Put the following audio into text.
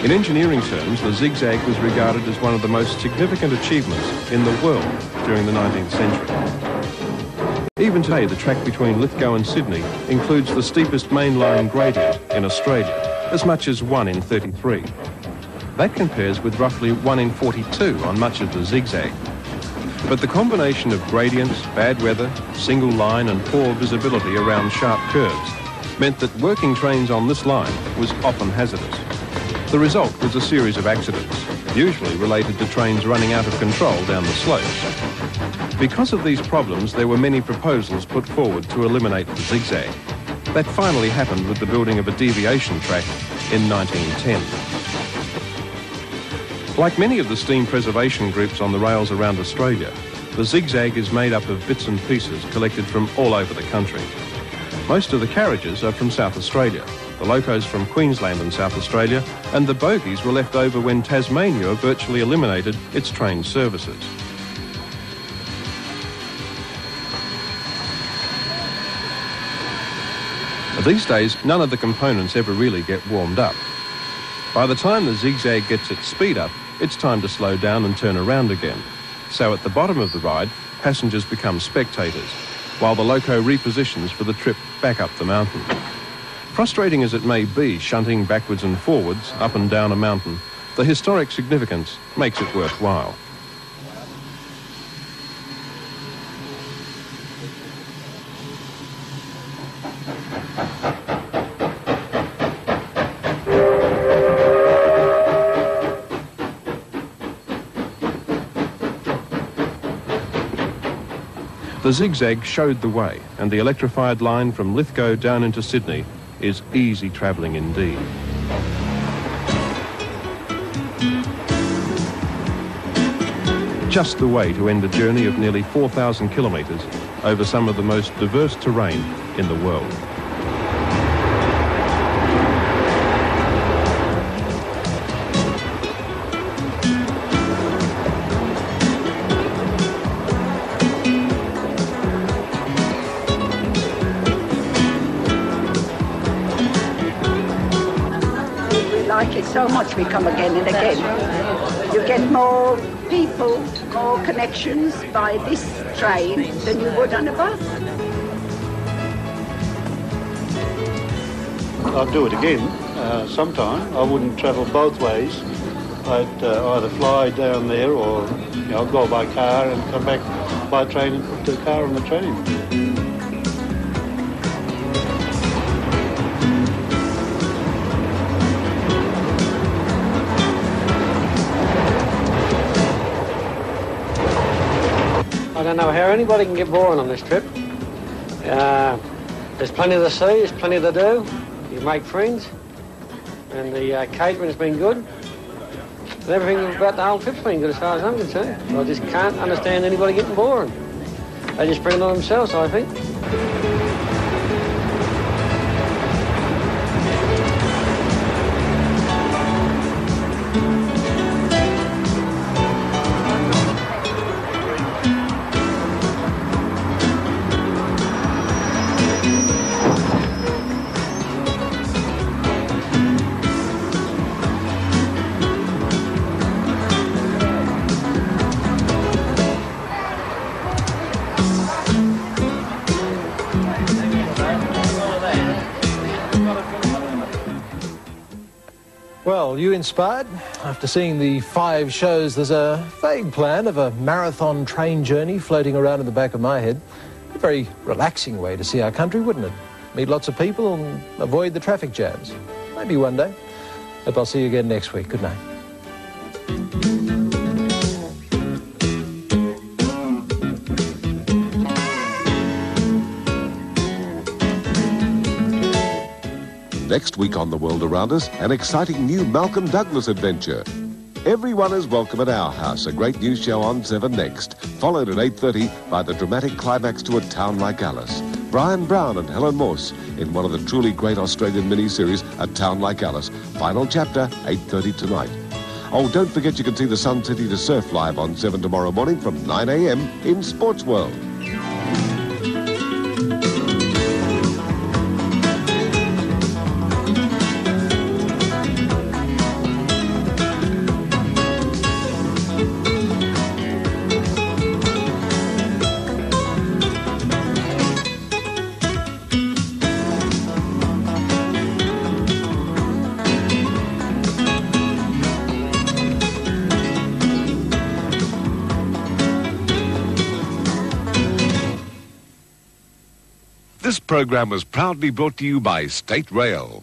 In engineering terms, the zigzag was regarded as one of the most significant achievements in the world during the 19th century. Even today, the track between Lithgow and Sydney includes the steepest mainline gradient in Australia, as much as 1 in 33. That compares with roughly 1 in 42 on much of the zigzag. But the combination of gradients, bad weather, single line and poor visibility around sharp curves meant that working trains on this line was often hazardous. The result was a series of accidents, usually related to trains running out of control down the slopes. Because of these problems, there were many proposals put forward to eliminate the zigzag. That finally happened with the building of a deviation track in 1910. Like many of the steam preservation groups on the rails around Australia, the zigzag is made up of bits and pieces collected from all over the country. Most of the carriages are from South Australia, the locos from Queensland and South Australia, and the bogies were left over when Tasmania virtually eliminated its train services. These days, none of the components ever really get warmed up. By the time the zigzag gets its speed up, it's time to slow down and turn around again. So at the bottom of the ride, passengers become spectators, while the loco repositions for the trip back up the mountain. Frustrating as it may be shunting backwards and forwards, up and down a mountain, the historic significance makes it worthwhile. The zigzag showed the way, and the electrified line from Lithgow down into Sydney is easy travelling indeed. Just the way to end a journey of nearly 4,000 kilometres over some of the most diverse terrain in the world. Like it so much, we come again and again. You get more people, more connections by this train than you would on a bus. I'd do it again sometime. I wouldn't travel both ways. I'd either fly down there or go by car and come back by train and put the car on the train. I don't know how anybody can get boring on this trip. There's plenty to see, there's plenty to do. You make friends, and the catering's been good. And everything about the whole trip's been good as far as I'm concerned. I just can't understand anybody getting boring. They just bring it on themselves, I think. Well, you inspired? After seeing the 5 shows, there's a vague plan of a marathon train journey floating around in the back of my head. A very relaxing way to see our country, wouldn't it? Meet lots of people and avoid the traffic jams. Maybe one day. Hope I'll see you again next week. Good night. Next week on The World Around Us, an exciting new Malcolm Douglas adventure. Everyone is welcome at our house, a great news show on 7 Next, followed at 8:30 by the dramatic climax to A Town Like Alice. Brian Brown and Helen Morse in one of the truly great Australian miniseries, A Town Like Alice. Final chapter, 8:30 tonight. Oh, don't forget you can see the Sun City to Surf live on 7 tomorrow morning from 9 a.m. in Sports World. This programme was proudly brought to you by State Rail.